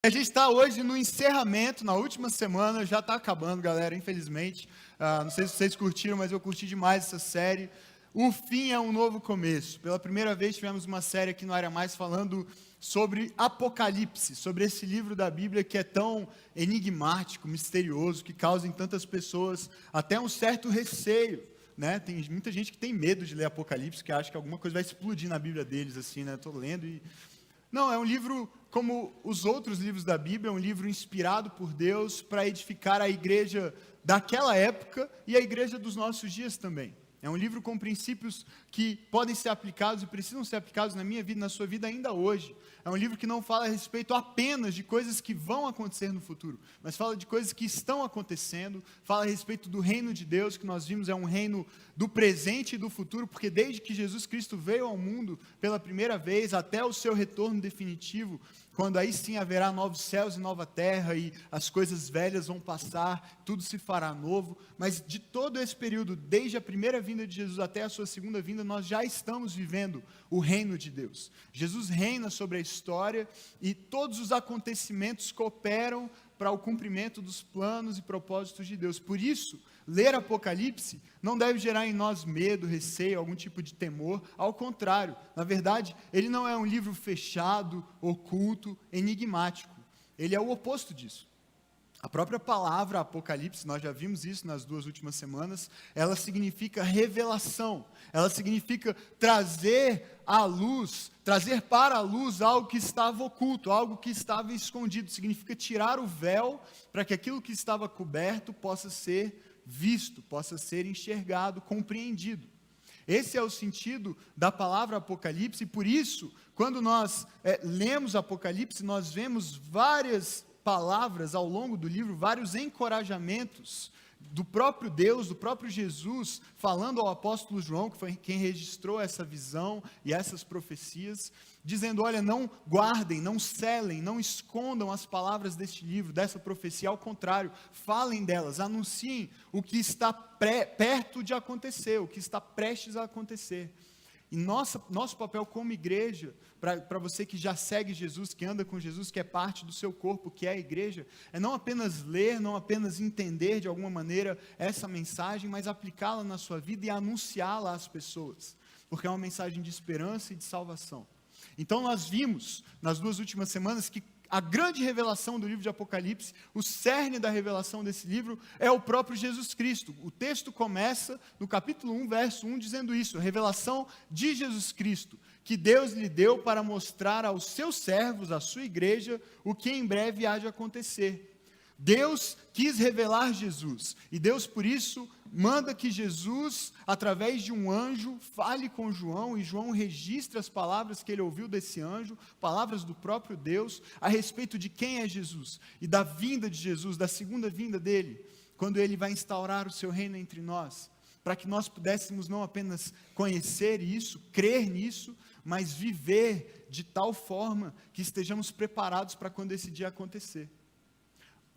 A gente está hoje no encerramento, na última semana, já está acabando, galera, infelizmente. Não sei se vocês curtiram, mas eu curti demais essa série. O fim é um novo começo. Pela primeira vez tivemos uma série aqui no Área Mais falando sobre Apocalipse, sobre esse livro da Bíblia que é tão enigmático, misterioso, que causa em tantas pessoas até um certo receio, né? Tem muita gente que tem medo de ler Apocalipse, que acha que alguma coisa vai explodir na Bíblia deles, assim, né? Estou lendo e... Não, é um livro como os outros livros da Bíblia, é um livro inspirado por Deus para edificar a igreja daquela época e a igreja dos nossos dias também. É um livro com princípios que podem ser aplicados e precisam ser aplicados na minha vida e na sua vida ainda hoje. É um livro que não fala a respeito apenas de coisas que vão acontecer no futuro, mas fala de coisas que estão acontecendo, fala a respeito do reino de Deus, que nós vimos é um reino do presente e do futuro, porque desde que Jesus Cristo veio ao mundo pela primeira vez, até o seu retorno definitivo, quando aí sim haverá novos céus e nova terra, e as coisas velhas vão passar, tudo se fará novo, mas de todo esse período, desde a primeira vinda de Jesus até a sua segunda vinda, nós já estamos vivendo o reino de Deus. Jesus reina sobre a história, e todos os acontecimentos cooperam para o cumprimento dos planos e propósitos de Deus. Por isso, ler Apocalipse não deve gerar em nós medo, receio, algum tipo de temor. Ao contrário, na verdade, ele não é um livro fechado, oculto, enigmático. Ele é o oposto disso. A própria palavra Apocalipse, nós já vimos isso nas 2 últimas semanas, ela significa revelação, ela significa trazer à luz, trazer para a luz algo que estava oculto, algo que estava escondido, significa tirar o véu para que aquilo que estava coberto possa ser visto, possa ser enxergado, compreendido. Esse é o sentido da palavra Apocalipse, e por isso, quando nós lemos Apocalipse, nós vemos várias palavras ao longo do livro, vários encorajamentos do próprio Deus, do próprio Jesus, falando ao apóstolo João, que foi quem registrou essa visão e essas profecias, dizendo, olha, não guardem, não selem, não escondam as palavras deste livro, dessa profecia, ao contrário, falem delas, anunciem o que está perto de acontecer, o que está prestes a acontecer. E nosso papel como igreja, para você que já segue Jesus, que anda com Jesus, que é parte do seu corpo, que é a igreja, é não apenas ler, não apenas entender de alguma maneira essa mensagem, mas aplicá-la na sua vida e anunciá-la às pessoas, porque é uma mensagem de esperança e de salvação. Então nós vimos, nas 2 últimas semanas, que a grande revelação do livro de Apocalipse, o cerne da revelação desse livro, é o próprio Jesus Cristo. O texto começa no capítulo 1, verso 1, dizendo isso, a revelação de Jesus Cristo, que Deus lhe deu para mostrar aos seus servos, à sua igreja, o que em breve há de acontecer. Deus quis revelar Jesus, e Deus por isso manda que Jesus, através de um anjo, fale com João, e João registra as palavras que ele ouviu desse anjo, palavras do próprio Deus, a respeito de quem é Jesus, e da vinda de Jesus, da segunda vinda dele, quando ele vai instaurar o seu reino entre nós, para que nós pudéssemos não apenas conhecer isso, crer nisso, mas viver de tal forma que estejamos preparados para quando esse dia acontecer.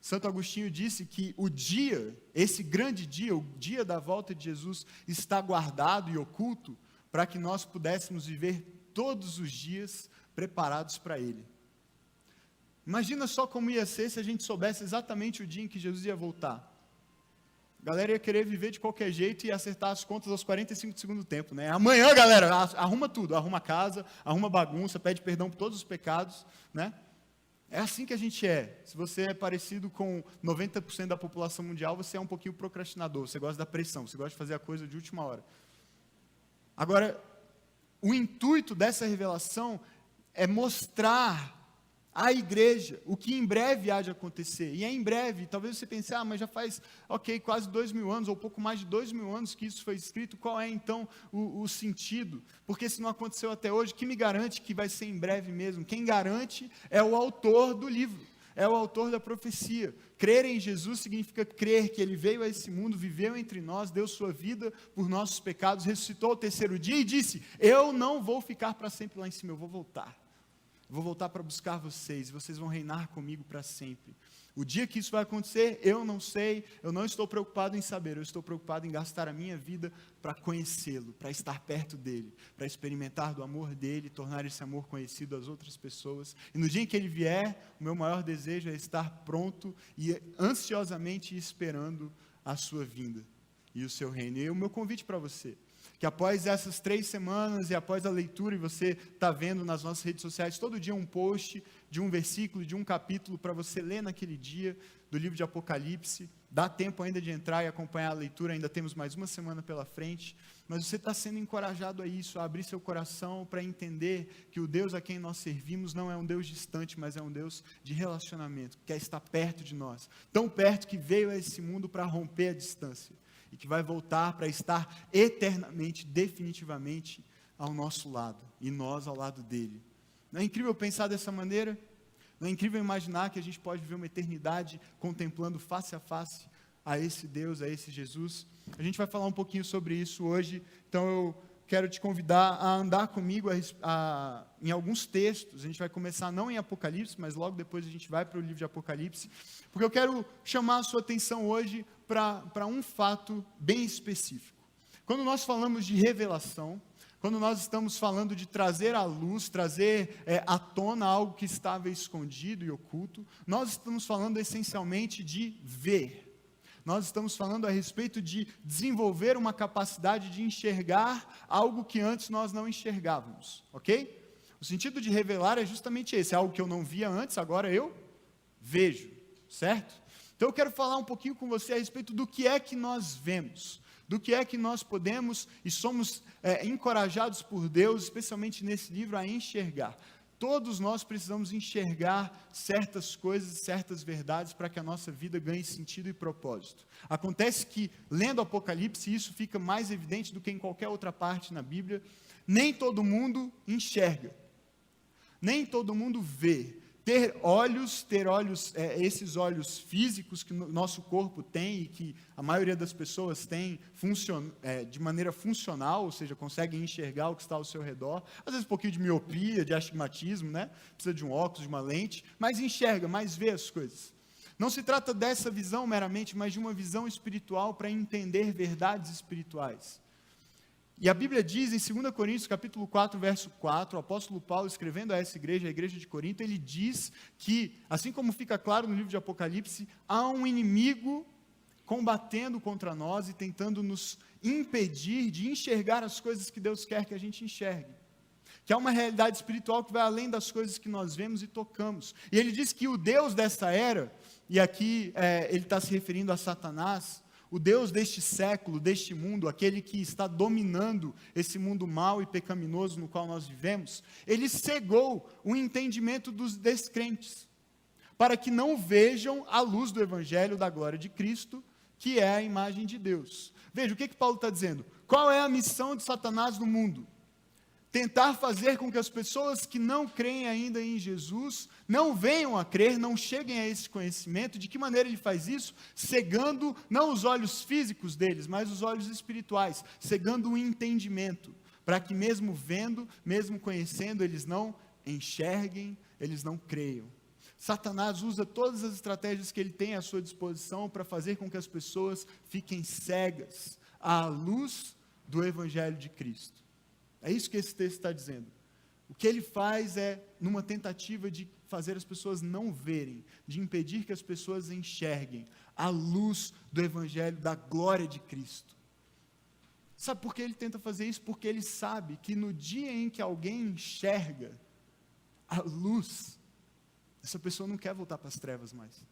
Santo Agostinho disse que o dia, esse grande dia, o dia da volta de Jesus, está guardado e oculto para que nós pudéssemos viver todos os dias preparados para Ele. Imagina só como ia ser se a gente soubesse exatamente o dia em que Jesus ia voltar. A galera ia querer viver de qualquer jeito e acertar as contas aos 45 do segundo tempo, né? Amanhã, galera, arruma tudo, arruma a casa, arruma bagunça, pede perdão por todos os pecados, né? É assim que a gente é. Se você é parecido com 90% da população mundial, você é um pouquinho procrastinador, você gosta da pressão, você gosta de fazer a coisa de última hora. Agora, o intuito dessa revelação é mostrar à igreja o que em breve há de acontecer. E é em breve, talvez você pense, mas já faz, quase 2000 anos, ou pouco mais de 2000 anos que isso foi escrito, qual é então o sentido? Porque se não aconteceu até hoje, que me garante que vai ser em breve mesmo? Quem garante é o autor do livro, é o autor da profecia. Crer em Jesus significa crer que Ele veio a esse mundo, viveu entre nós, deu sua vida por nossos pecados, ressuscitou ao terceiro dia e disse, eu não vou ficar para sempre lá em cima, eu vou voltar. vou voltar para buscar vocês, e vocês vão reinar comigo para sempre. O dia que isso vai acontecer, eu não sei, eu não estou preocupado em saber, eu estou preocupado em gastar a minha vida para conhecê-lo, para estar perto dele, para experimentar do amor dele, tornar esse amor conhecido às outras pessoas. E no dia em que ele vier, o meu maior desejo é estar pronto e ansiosamente esperando a sua vinda e o seu reino. E o meu convite para você, que após essas 3 semanas e após a leitura, e você está vendo nas nossas redes sociais, todo dia um post de um versículo, de um capítulo para você ler naquele dia do livro de Apocalipse. Dá tempo ainda de entrar e acompanhar a leitura, ainda temos mais uma semana pela frente, mas você está sendo encorajado a isso, a abrir seu coração para entender que o Deus a quem nós servimos não é um Deus distante, mas é um Deus de relacionamento, que quer estar perto de nós, tão perto que veio a esse mundo para romper a distância, e que vai voltar para estar eternamente, definitivamente ao nosso lado, e nós ao lado dele. Não é incrível pensar dessa maneira? Não é incrível imaginar que a gente pode viver uma eternidade contemplando face a face a esse Deus, a esse Jesus? A gente vai falar um pouquinho sobre isso hoje, então eu quero te convidar a andar comigo em alguns textos. A gente vai começar não em Apocalipse, mas logo depois a gente vai para o livro de Apocalipse, porque eu quero chamar a sua atenção hoje para um fato bem específico. Quando nós falamos de revelação, quando nós estamos falando de trazer à luz, trazer à tona algo que estava escondido e oculto, nós estamos falando essencialmente de ver. Nós estamos falando a respeito de desenvolver uma capacidade de enxergar algo que antes nós não enxergávamos, ok? O sentido de revelar é justamente esse, algo que eu não via antes, agora eu vejo, certo? Então eu quero falar um pouquinho com você a respeito do que é que nós vemos, do que é que nós podemos e somos encorajados por Deus, especialmente nesse livro, a enxergar. Todos nós precisamos enxergar certas coisas, certas verdades, para que a nossa vida ganhe sentido e propósito. Acontece que, lendo Apocalipse, isso fica mais evidente do que em qualquer outra parte na Bíblia. Nem todo mundo enxerga, nem todo mundo vê. Ter olhos, esses olhos físicos que o nosso corpo tem e que a maioria das pessoas tem de maneira funcional, ou seja, conseguem enxergar o que está ao seu redor, às vezes um pouquinho de miopia, de astigmatismo, né? Precisa de um óculos, de uma lente, mas enxerga, mas vê as coisas. Não se trata dessa visão meramente, mas de uma visão espiritual para entender verdades espirituais. E a Bíblia diz em 2 Coríntios, capítulo 4, verso 4, o apóstolo Paulo, escrevendo a essa igreja, a igreja de Corinto, ele diz que, assim como fica claro no livro de Apocalipse, há um inimigo combatendo contra nós e tentando nos impedir de enxergar as coisas que Deus quer que a gente enxergue. Que há uma realidade espiritual que vai além das coisas que nós vemos e tocamos. E ele diz que o Deus dessa era, e aqui ele está se referindo a Satanás, o Deus deste século, deste mundo, aquele que está dominando esse mundo mau e pecaminoso no qual nós vivemos, ele cegou o entendimento dos descrentes, para que não vejam a luz do Evangelho da glória de Cristo, que é a imagem de Deus. Veja, o que Paulo está dizendo? Qual é a missão de Satanás no mundo? Tentar fazer com que as pessoas que não creem ainda em Jesus não venham a crer, não cheguem a esse conhecimento. De que maneira ele faz isso? Cegando não os olhos físicos deles, mas os olhos espirituais, cegando o entendimento, para que mesmo vendo, mesmo conhecendo, eles não enxerguem, eles não creiam. Satanás usa todas as estratégias que ele tem à sua disposição para fazer com que as pessoas fiquem cegas à luz do Evangelho de Cristo. É isso que esse texto está dizendo. O que ele faz é, numa tentativa de fazer as pessoas não verem, de impedir que as pessoas enxerguem a luz do Evangelho, da glória de Cristo. Sabe por que ele tenta fazer isso? Porque ele sabe que no dia em que alguém enxerga a luz, essa pessoa não quer voltar para as trevas mais.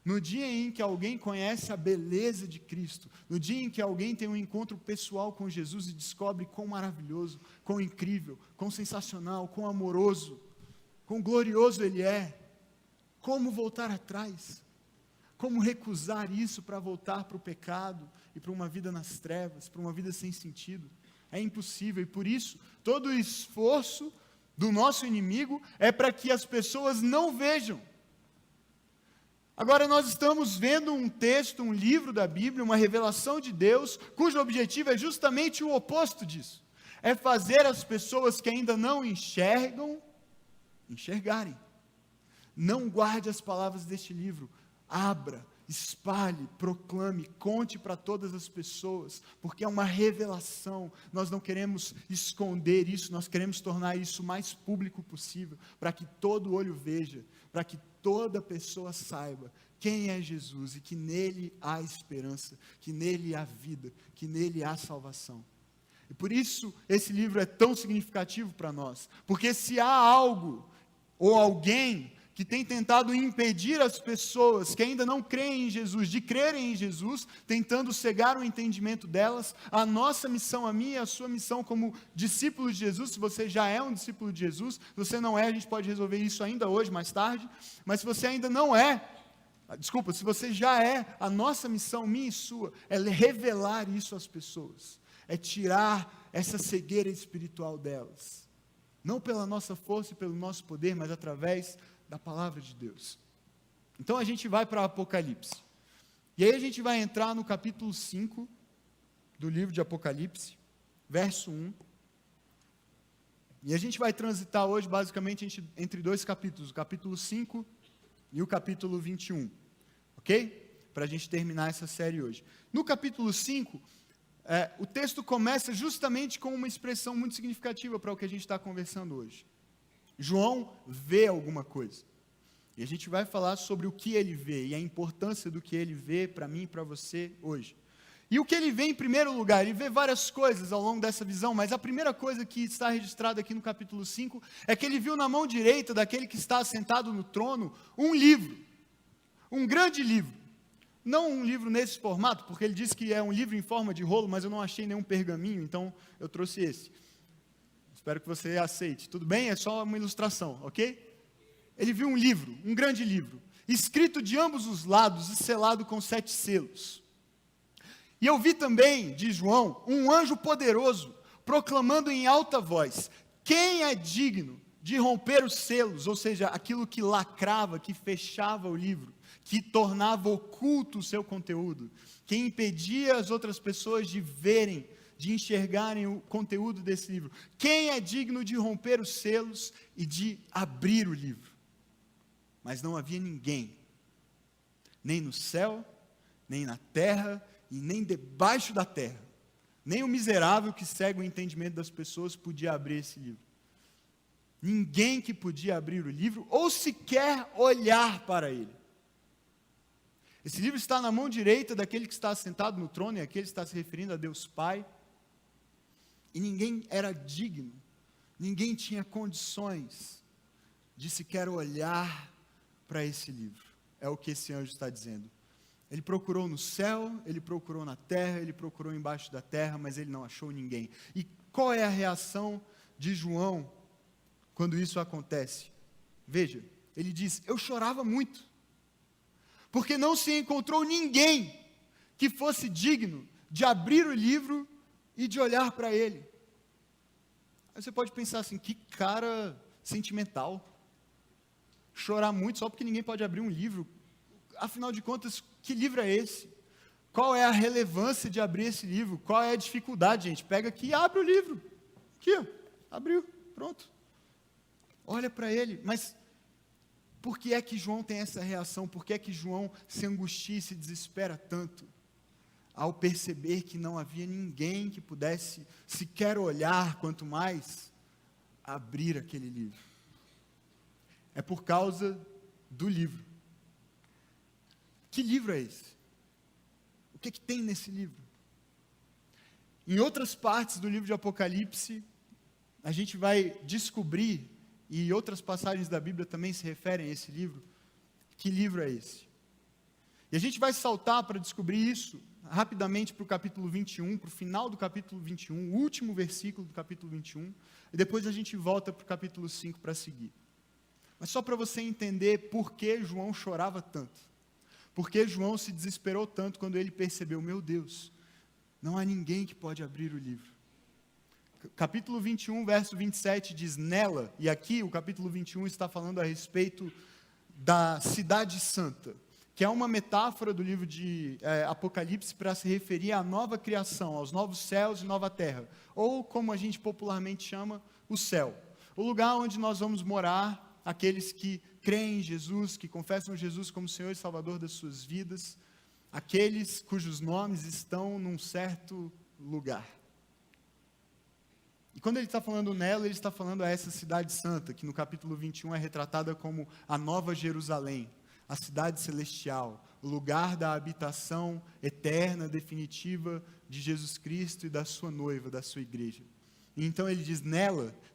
No dia em que alguém conhece a beleza de Cristo, no dia em que alguém tem um encontro pessoal com Jesus e descobre quão maravilhoso, quão incrível, quão sensacional, quão amoroso, quão glorioso Ele é, como voltar atrás? Como recusar isso para voltar para o pecado e para uma vida nas trevas, para uma vida sem sentido? É impossível, e por isso, todo o esforço do nosso inimigo é para que as pessoas não vejam. Agora nós estamos vendo um texto, um livro da Bíblia, uma revelação de Deus, cujo objetivo é justamente o oposto disso. É fazer as pessoas que ainda não enxergam, enxergarem. Não guarde as palavras deste livro, abra, espalhe, proclame, conte para todas as pessoas, porque é uma revelação. Nós não queremos esconder isso, nós queremos tornar isso o mais público possível, para que todo olho veja, para que toda pessoa saiba quem é Jesus e que nele há esperança, que nele há vida, que nele há salvação. E por isso esse livro é tão significativo para nós, porque se há algo ou alguém que tem tentado impedir as pessoas que ainda não creem em Jesus, de crerem em Jesus, tentando cegar o entendimento delas, a nossa missão, a minha e a sua missão como discípulos de Jesus, se você já é um discípulo de Jesus, se você não é, a gente pode resolver isso ainda hoje, mais tarde, mas se você ainda não é, se você já é, a nossa missão, minha e sua, é revelar isso às pessoas, é tirar essa cegueira espiritual delas, não pela nossa força e pelo nosso poder, mas através da palavra de Deus. Então a gente vai para Apocalipse, e aí a gente vai entrar no capítulo 5 do livro de Apocalipse, verso 1, e a gente vai transitar hoje basicamente entre dois capítulos, o capítulo 5 e o capítulo 21, ok? Para a gente terminar essa série hoje. No capítulo 5, o texto começa justamente com uma expressão muito significativa para o que a gente está conversando hoje. João vê alguma coisa, e a gente vai falar sobre o que ele vê, e a importância do que ele vê para mim e para você hoje. E o que ele vê em primeiro lugar, ele vê várias coisas ao longo dessa visão, mas a primeira coisa que está registrada aqui no capítulo 5, é que ele viu na mão direita daquele que está sentado no trono, um livro, um grande livro, não um livro nesse formato, porque ele disse que é um livro em forma de rolo, mas eu não achei nenhum pergaminho, então eu trouxe esse. Espero que você aceite. Tudo bem? É só uma ilustração, ok? Ele viu um livro, um grande livro, escrito de ambos os lados e selado com 7 selos. E eu vi também, diz João, um anjo poderoso, proclamando em alta voz: quem é digno de romper os selos, ou seja, aquilo que lacrava, que fechava o livro, que tornava oculto o seu conteúdo, que impedia as outras pessoas de verem, de enxergarem o conteúdo desse livro. Quem é digno de romper os selos e de abrir o livro? Mas não havia ninguém, nem no céu, nem na terra, e nem debaixo da terra, nem o miserável que cega o entendimento das pessoas podia abrir esse livro. Ninguém que podia abrir o livro, ou sequer olhar para ele. Esse livro está na mão direita daquele que está sentado no trono, e aquele está se referindo a Deus Pai. E ninguém era digno, ninguém tinha condições de sequer olhar para esse livro. É o que esse anjo está dizendo. Ele procurou no céu, ele procurou na terra, ele procurou embaixo da terra, mas ele não achou ninguém. E qual é a reação de João quando isso acontece? Veja, ele diz: eu chorava muito, porque não se encontrou ninguém que fosse digno de abrir o livro e de olhar para ele. Aí você pode pensar assim: que cara sentimental, chorar muito só porque ninguém pode abrir um livro. Afinal de contas, que livro é esse? Qual é a relevância de abrir esse livro? Qual é a dificuldade, gente? Pega aqui e abre o livro. Aqui, ó, abriu, pronto. Olha para ele. Mas por que é que João tem essa reação? Por que é que João se angustia e se desespera tanto ao perceber que não havia ninguém que pudesse sequer olhar, quanto mais abrir aquele livro? É por causa do livro. Que livro é esse? O que tem nesse livro? Em outras partes do livro de Apocalipse, a gente vai descobrir, e outras passagens da Bíblia também se referem a esse livro, que livro é esse? E a gente vai saltar para descobrir isso rapidamente para o capítulo 21, para o final do capítulo 21, o último versículo do capítulo 21, e depois a gente volta para o capítulo 5 para seguir. Mas só para você entender por que João chorava tanto. Por que João se desesperou tanto quando ele percebeu: meu Deus, não há ninguém que pode abrir o livro. Capítulo 21, verso 27 diz: nela, e aqui o capítulo 21 está falando a respeito da cidade santa, que é uma metáfora do livro de Apocalipse para se referir à nova criação, aos novos céus e nova terra, ou como a gente popularmente chama, o céu, o lugar onde nós vamos morar aqueles que creem em Jesus, que confessam Jesus como Senhor e Salvador das suas vidas, aqueles cujos nomes estão num certo lugar. E quando ele está falando nela, ele está falando a essa cidade santa, que no capítulo 21 é retratada como a Nova Jerusalém, a cidade celestial, o lugar da habitação eterna, definitiva de Jesus Cristo e da sua noiva, da sua igreja. E então ele diz,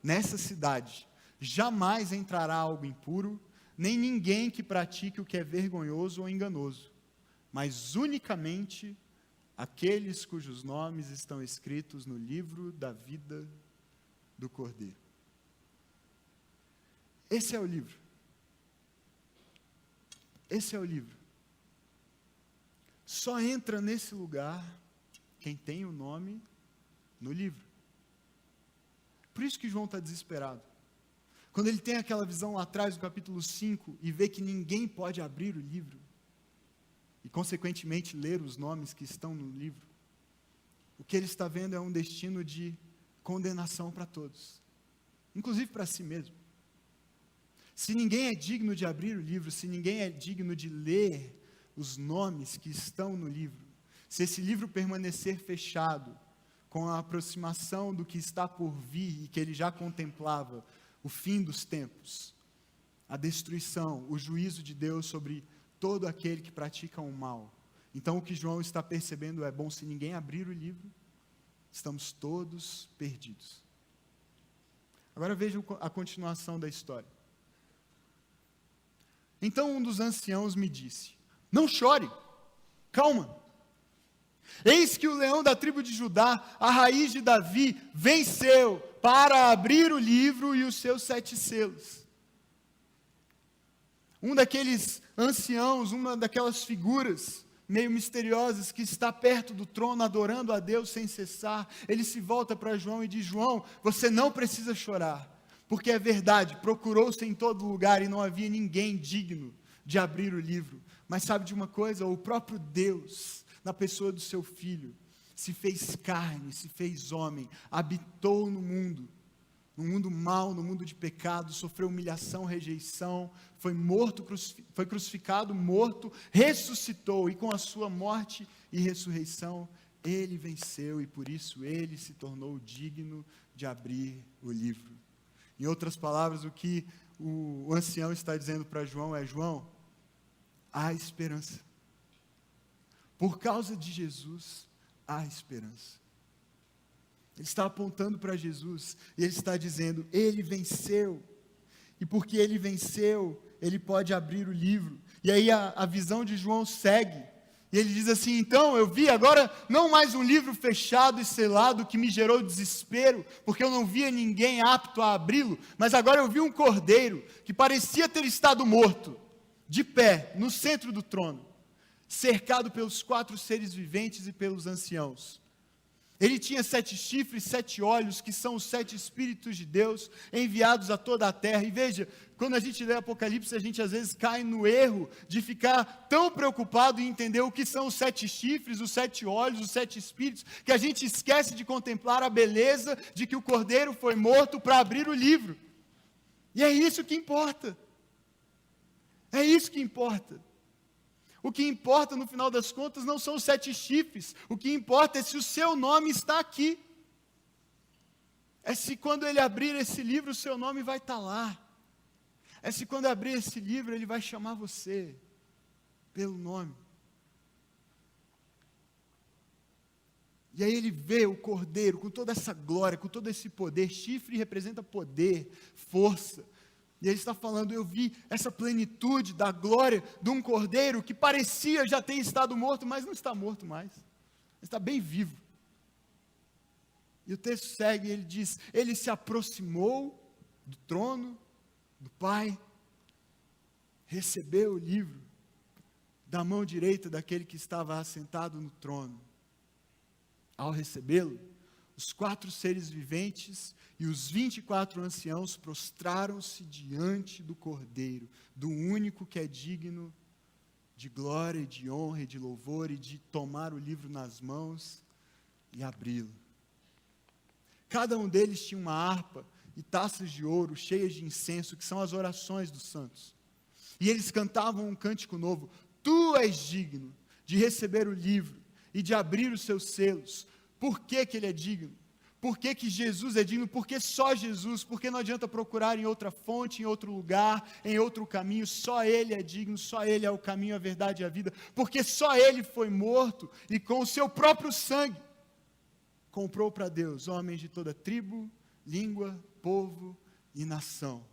nessa cidade, jamais entrará algo impuro, nem ninguém que pratique o que é vergonhoso ou enganoso, mas unicamente aqueles cujos nomes estão escritos no livro da vida do Cordeiro. Esse é o livro. Esse é o livro. Só entra nesse lugar quem tem o nome no livro. Por isso que João está desesperado. Quando ele tem aquela visão lá atrás, no capítulo 5, e vê que ninguém pode abrir o livro, e consequentemente ler os nomes que estão no livro, o que ele está vendo é um destino de condenação para todos, inclusive para si mesmo. Se ninguém é digno de abrir o livro, se ninguém é digno de ler os nomes que estão no livro, se esse livro permanecer fechado, com a aproximação do que está por vir e que ele já contemplava, o fim dos tempos, a destruição, o juízo de Deus sobre todo aquele que pratica o mal. Então o que João está percebendo é, bom, se ninguém abrir o livro, estamos todos perdidos. Agora vejam a continuação da história. Então um dos anciãos me disse, não chore, calma. Eis que o leão da tribo de Judá, a raiz de Davi, venceu para abrir o livro e os seus 7 selos. Um daqueles anciãos, uma daquelas figuras meio misteriosas que está perto do trono adorando a Deus sem cessar, ele se volta para João e diz, João, você não precisa chorar, porque é verdade, procurou-se em todo lugar e não havia ninguém digno de abrir o livro. Mas sabe de uma coisa? O próprio Deus, na pessoa do seu Filho, se fez carne, se fez homem, habitou no mundo mau, no mundo de pecado, sofreu humilhação, rejeição, foi morto, foi crucificado, morto, ressuscitou, e com a sua morte e ressurreição, ele venceu, e por isso ele se tornou digno de abrir o livro. Em outras palavras, o que o ancião está dizendo para João é, João, há esperança. Por causa de Jesus, há esperança. Ele está apontando para Jesus, e ele está dizendo, ele venceu, e porque ele venceu, ele pode abrir o livro. E aí a visão de João segue, e ele diz assim, então eu vi agora não mais um livro fechado e selado que me gerou desespero, porque eu não via ninguém apto a abri-lo, mas agora eu vi um cordeiro, que parecia ter estado morto, de pé, no centro do trono, cercado pelos 4 seres viventes e pelos anciãos. Ele tinha 7 chifres, 7 olhos, que são os 7 Espíritos de Deus, enviados a toda a terra. E veja, quando a gente lê Apocalipse, a gente às vezes cai no erro de ficar tão preocupado em entender o que são os 7 chifres, os 7 olhos, os 7 Espíritos, que a gente esquece de contemplar a beleza de que o Cordeiro foi morto para abrir o livro. E é isso que importa. É isso que importa. O que importa, no final das contas, não são os 7 chifres. O que importa é se o seu nome está aqui. É se quando ele abrir esse livro, o seu nome vai estar lá. É se quando abrir esse livro, ele vai chamar você pelo nome. E aí ele vê o Cordeiro com toda essa glória, com todo esse poder. Chifre representa poder, força. E ele está falando, eu vi essa plenitude da glória de um cordeiro que parecia já ter estado morto, mas não está morto mais. Está bem vivo. E o texto segue, ele diz, ele se aproximou do trono do Pai, recebeu o livro da mão direita daquele que estava assentado no trono. Ao recebê-lo, os 4 seres viventes e os 24 anciãos prostraram-se diante do Cordeiro, do único que é digno de glória, e de honra e de louvor, e de tomar o livro nas mãos e abri-lo. Cada um deles tinha uma harpa, e taças de ouro cheias de incenso, que são as orações dos santos. E eles cantavam um cântico novo: tu és digno de receber o livro e de abrir os seus selos. Por que que ele é digno? Por que que Jesus é digno? Porque só Jesus, porque não adianta procurar em outra fonte, em outro lugar, em outro caminho, só Ele é digno, só Ele é o caminho, a verdade e a vida, porque só Ele foi morto e com o seu próprio sangue comprou para Deus homens de toda tribo, língua, povo e nação.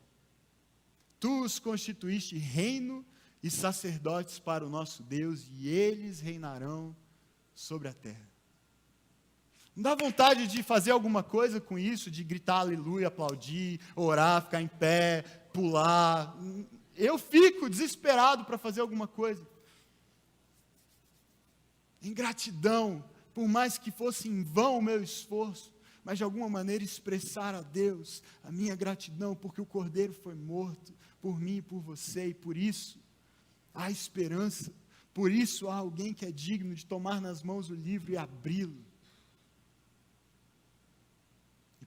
Tu os constituíste reino e sacerdotes para o nosso Deus, e eles reinarão sobre a terra. Não dá vontade de fazer alguma coisa com isso, de gritar aleluia, aplaudir, orar, ficar em pé, pular? Eu fico desesperado para fazer alguma coisa. Em gratidão, por mais que fosse em vão o meu esforço, mas de alguma maneira expressar a Deus a minha gratidão, porque o Cordeiro foi morto por mim e por você, e por isso há esperança, por isso há alguém que é digno de tomar nas mãos o livro e abri-lo.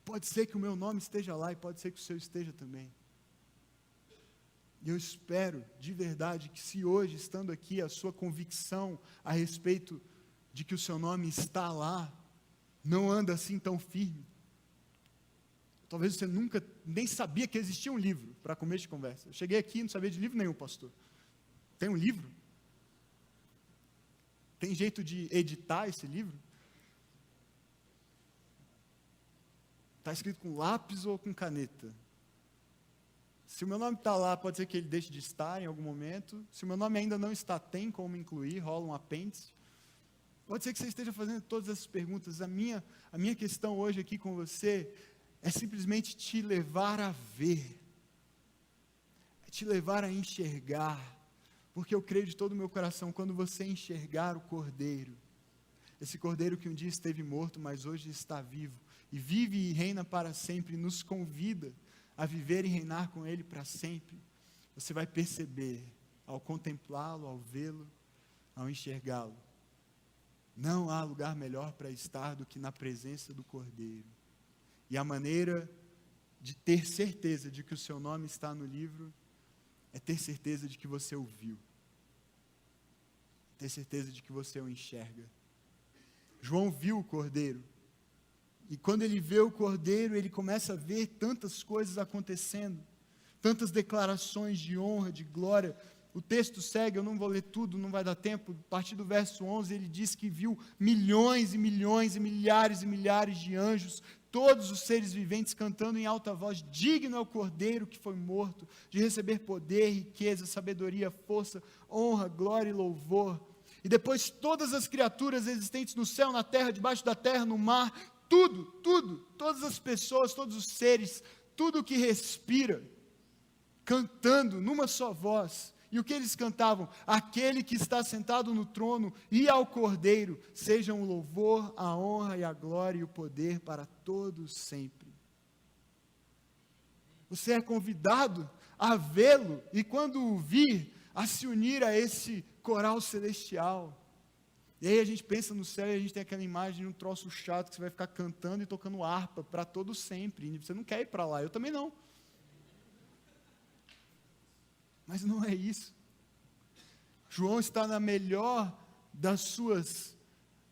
Pode ser que o meu nome esteja lá e pode ser que o seu esteja também. E eu espero, de verdade, que se hoje, estando aqui, a sua convicção a respeito de que o seu nome está lá, não anda assim tão firme. Talvez você nunca nem sabia que existia um livro para começo de conversa. Eu cheguei aqui e não sabia de livro nenhum, pastor. Tem um livro? Tem jeito de editar esse livro? Está escrito com lápis ou com caneta? Se o meu nome está lá, pode ser que ele deixe de estar em algum momento. Se o meu nome ainda não está, tem como incluir, rola um apêndice. Pode ser que você esteja fazendo todas essas perguntas. A minha questão hoje aqui com você é simplesmente te levar a ver, é te levar a enxergar, porque eu creio de todo o meu coração, quando você enxergar o Cordeiro, esse Cordeiro que um dia esteve morto, mas hoje está vivo, e vive e reina para sempre, nos convida a viver e reinar com Ele para sempre, você vai perceber, ao contemplá-lo, ao vê-lo, ao enxergá-lo, não há lugar melhor para estar do que na presença do Cordeiro. E a maneira de ter certeza de que o seu nome está no livro, é ter certeza de que você o viu, ter certeza de que você o enxerga. João viu o Cordeiro, e quando ele vê o Cordeiro, ele começa a ver tantas coisas acontecendo, tantas declarações de honra, de glória. O texto segue, eu não vou ler tudo, não vai dar tempo. A partir do verso 11, ele diz que viu milhões e milhões e milhares de anjos, todos os seres viventes cantando em alta voz: digno é o Cordeiro que foi morto, de receber poder, riqueza, sabedoria, força, honra, glória e louvor. E depois todas as criaturas existentes no céu, na terra, debaixo da terra, no mar, tudo, todas as pessoas, todos os seres, tudo que respira, cantando numa só voz. E o que eles cantavam? Aquele que está sentado no trono e ao Cordeiro, sejam o louvor, a honra e a glória e o poder para todos sempre. Você é convidado a vê-lo e quando o vir, a se unir a esse coral celestial. E aí a gente pensa no céu e a gente tem aquela imagem de um troço chato que você vai ficar cantando e tocando harpa para todo sempre. E você não quer ir para lá, eu também não. Mas não é isso. João está na melhor das suas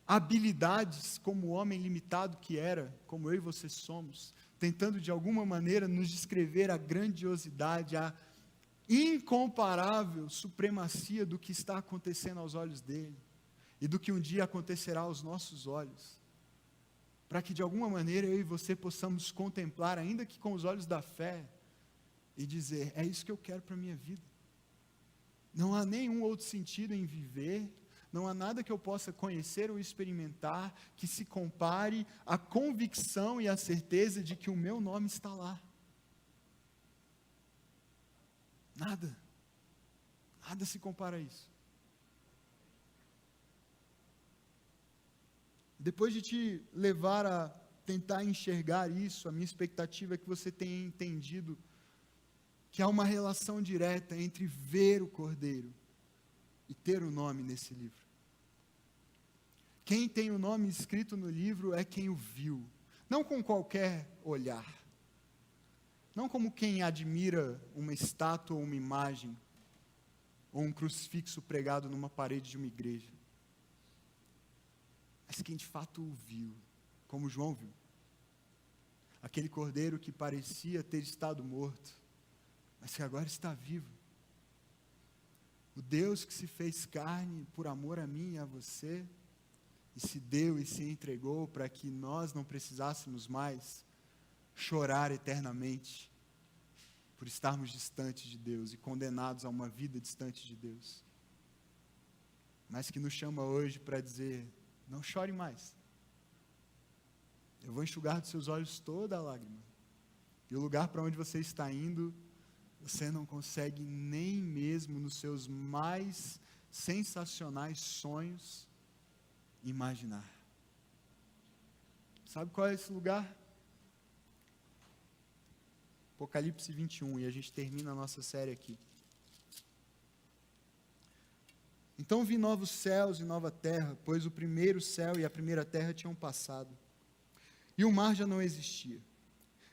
habilidades, como homem limitado que era, como eu e você somos, tentando de alguma maneira nos descrever a grandiosidade, a incomparável supremacia do que está acontecendo aos olhos dele, e do que um dia acontecerá aos nossos olhos, para que de alguma maneira eu e você possamos contemplar, ainda que com os olhos da fé, e dizer: é isso que eu quero para a minha vida. Não há nenhum outro sentido em viver, não há nada que eu possa conhecer ou experimentar que se compare à convicção e à certeza de que o meu nome está lá. Nada se compara a isso. Depois de te levar a tentar enxergar isso, a minha expectativa é que você tenha entendido que há uma relação direta entre ver o Cordeiro e ter o nome nesse livro. Quem tem o nome escrito no livro é quem o viu, não com qualquer olhar, Não como quem admira uma estátua ou uma imagem, ou um crucifixo pregado numa parede de uma igreja, mas quem de fato o viu, como João viu. Aquele cordeiro que parecia ter estado morto, mas que agora está vivo. O Deus que se fez carne por amor a mim e a você, e se deu e se entregou para que nós não precisássemos mais chorar eternamente por estarmos distantes de Deus e condenados a uma vida distante de Deus, mas que nos chama hoje para dizer: não chore mais, eu vou enxugar dos seus olhos toda a lágrima, e o lugar para onde você está indo, você não consegue nem mesmo nos seus mais sensacionais sonhos imaginar. Sabe qual é esse lugar? Apocalipse 21, e a gente termina a nossa série aqui. Então vi novos céus e nova terra, pois o primeiro céu e a primeira terra tinham passado, e o mar já não existia.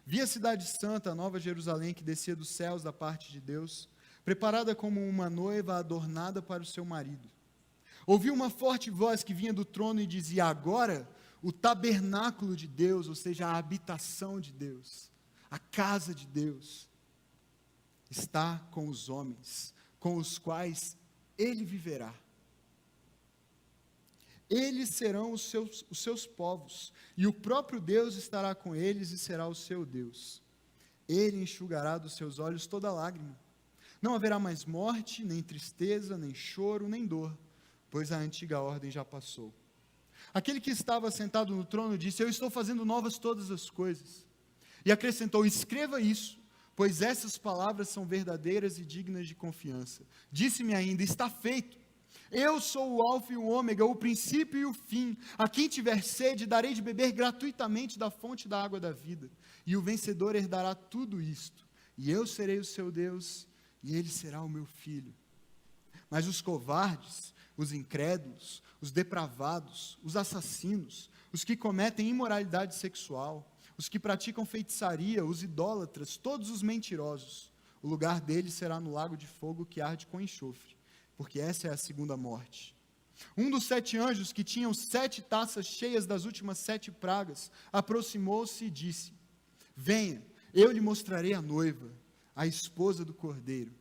Vi a cidade santa, a nova Jerusalém, que descia dos céus da parte de Deus, preparada como uma noiva adornada para o seu marido. Ouvi uma forte voz que vinha do trono e dizia: agora o tabernáculo de Deus, ou seja, a habitação de Deus, a casa de Deus, está com os homens, com os quais Ele viverá. Eles serão os seus povos, e o próprio Deus estará com eles e será o seu Deus. Ele enxugará dos seus olhos toda lágrima. Não haverá mais morte, nem tristeza, nem choro, nem dor, pois a antiga ordem já passou. Aquele que estava sentado no trono disse: eu estou fazendo novas todas as coisas. E acrescentou: escreva isso, pois essas palavras são verdadeiras e dignas de confiança. Disse-me ainda: está feito. Eu sou o alfa e o ômega, o princípio e o fim. A quem tiver sede, darei de beber gratuitamente da fonte da água da vida. E o vencedor herdará tudo isto. E eu serei o seu Deus, e ele será o meu filho. Mas os covardes, os incrédulos, os depravados, os assassinos, os que cometem imoralidade sexual, os que praticam feitiçaria, os idólatras, todos os mentirosos, o lugar deles será no lago de fogo que arde com enxofre, porque essa é a segunda morte. Um dos 7 anjos, que tinham 7 taças cheias das últimas 7 pragas, aproximou-se e disse: venha, eu lhe mostrarei a noiva, a esposa do Cordeiro.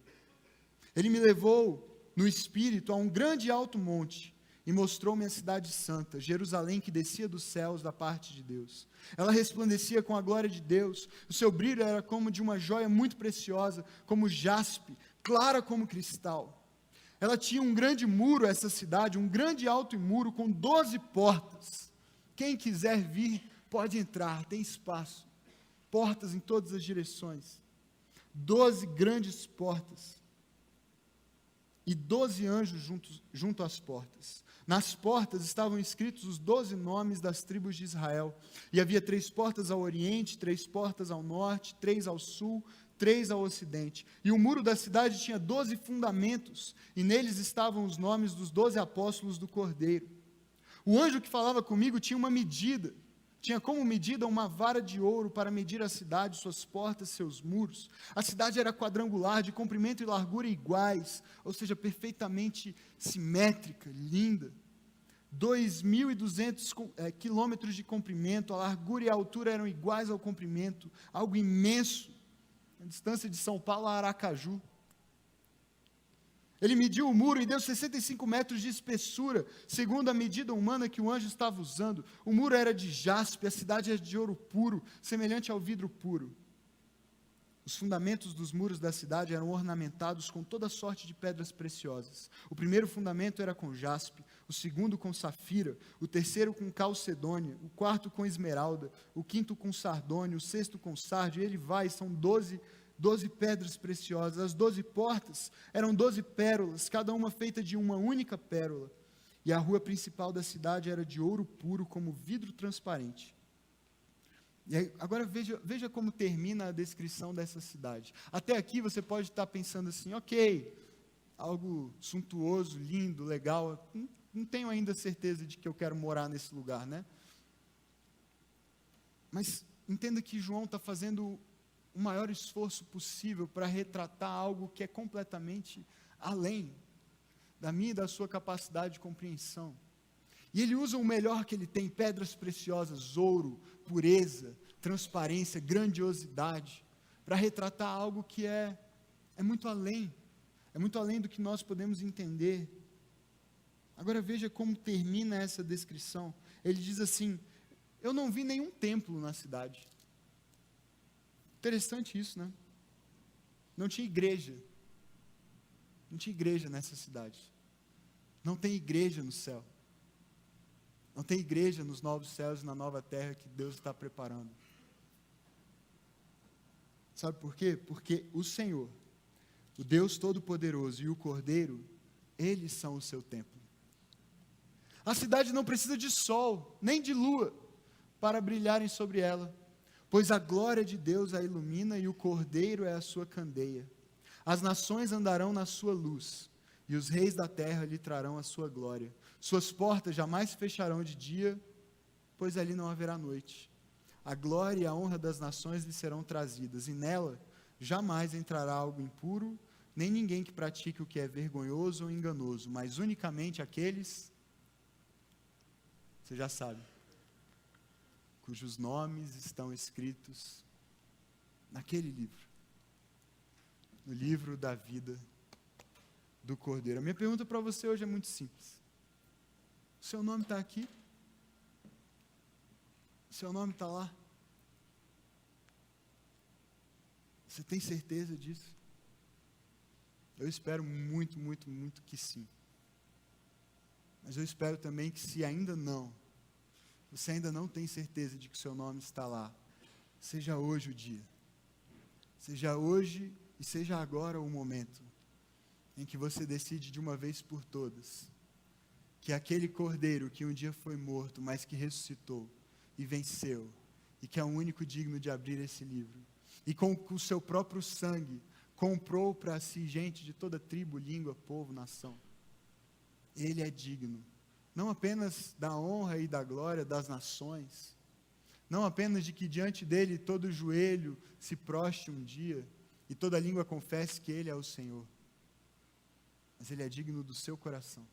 Ele me levou no espírito a um grande e alto monte, e mostrou-me a cidade santa, Jerusalém, que descia dos céus da parte de Deus. Ela resplandecia com a glória de Deus, o seu brilho era como de uma joia muito preciosa, como jaspe, clara como cristal. Ela tinha um grande muro, essa cidade, um grande e alto muro com 12 portas. Quem quiser vir, pode entrar, tem espaço. Portas em todas as direções. 12 grandes portas. E 12 anjos junto às portas. Nas portas estavam escritos os 12 nomes das tribos de Israel. E havia 3 portas ao oriente, 3 portas ao norte, 3 ao sul, 3 ao ocidente. E o muro da cidade tinha 12 fundamentos, e neles estavam os nomes dos 12 apóstolos do Cordeiro. O anjo que falava comigo tinha uma medida, tinha como medida uma vara de ouro para medir a cidade, suas portas, seus muros. A cidade era quadrangular, de comprimento e largura iguais, ou seja, perfeitamente simétrica, linda. 2.200 quilômetros de comprimento, a largura e a altura eram iguais ao comprimento, algo imenso. A distância de São Paulo a Aracaju. Ele mediu o muro e deu 65 metros de espessura, segundo a medida humana que o anjo estava usando. O muro era de jaspe, a cidade era de ouro puro, semelhante ao vidro puro. Os fundamentos dos muros da cidade eram ornamentados com toda sorte de pedras preciosas. O primeiro fundamento era com jaspe, o segundo com safira, o terceiro com calcedônia, o quarto com esmeralda, o quinto com sardônio, o sexto com sárdio, e ele vai, são 12 pedras preciosas. As 12 portas eram 12 pérolas, cada uma feita de uma única pérola. E a rua principal da cidade era de ouro puro, como vidro transparente. E aí, agora veja como termina a descrição dessa cidade. Até aqui você pode estar pensando assim: ok, algo suntuoso, lindo, legal. Não tenho ainda certeza de que eu quero morar nesse lugar, né? Mas entenda que João está fazendo o maior esforço possível para retratar algo que é completamente além da minha e da sua capacidade de compreensão. E ele usa o melhor que ele tem, pedras preciosas, ouro, pureza, transparência, grandiosidade, para retratar algo que é muito além do que nós podemos entender. Agora veja como termina essa descrição. Ele diz assim: eu não vi nenhum templo na cidade. Interessante isso, né? Não tinha igreja. Não tinha igreja nessa cidade. Não tem igreja no céu. Não tem igreja nos novos céus e na nova terra que Deus está preparando. Sabe por quê? Porque o Senhor, o Deus Todo-Poderoso e o Cordeiro, eles são o seu templo. A cidade não precisa de sol, nem de lua, para brilharem sobre ela, pois a glória de Deus a ilumina e o Cordeiro é a sua candeia. As nações andarão na sua luz, e os reis da terra lhe trarão a sua glória. Suas portas jamais se fecharão de dia, pois ali não haverá noite. A glória e a honra das nações lhe serão trazidas, e nela jamais entrará algo impuro, nem ninguém que pratique o que é vergonhoso ou enganoso, mas unicamente aqueles, você já sabe, cujos nomes estão escritos naquele livro, no livro da vida do Cordeiro. A minha pergunta para você hoje é muito simples. O seu nome está aqui? O seu nome está lá? Você tem certeza disso? Eu espero muito, muito, muito que sim. Mas eu espero também que se ainda não, você ainda não tem certeza de que o seu nome está lá, seja hoje o dia. Seja hoje e seja agora o momento em que você decide de uma vez por todas que aquele Cordeiro que um dia foi morto, mas que ressuscitou e venceu, e que é o único digno de abrir esse livro, e com o seu próprio sangue comprou para si gente de toda tribo, língua, povo, nação. Ele é digno, não apenas da honra e da glória das nações, não apenas de que diante dele todo joelho se proste um dia, e toda língua confesse que ele é o Senhor, mas ele é digno do seu coração.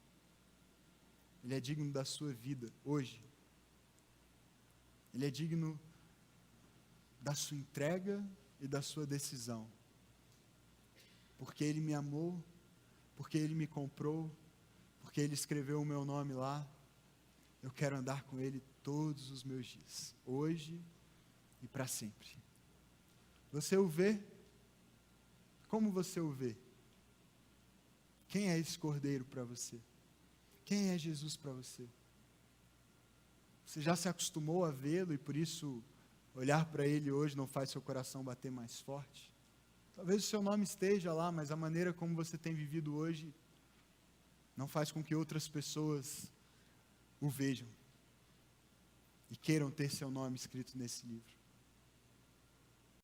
Ele é digno da sua vida, hoje. Ele é digno da sua entrega e da sua decisão. Porque Ele me amou, porque Ele me comprou, porque Ele escreveu o meu nome lá. Eu quero andar com Ele todos os meus dias, hoje e para sempre. Você o vê? Como você o vê? Quem é esse Cordeiro para você? Quem é Jesus para você? Você já se acostumou a vê-lo e por isso olhar para Ele hoje não faz seu coração bater mais forte? Talvez o seu nome esteja lá, mas a maneira como você tem vivido hoje não faz com que outras pessoas o vejam e queiram ter seu nome escrito nesse livro.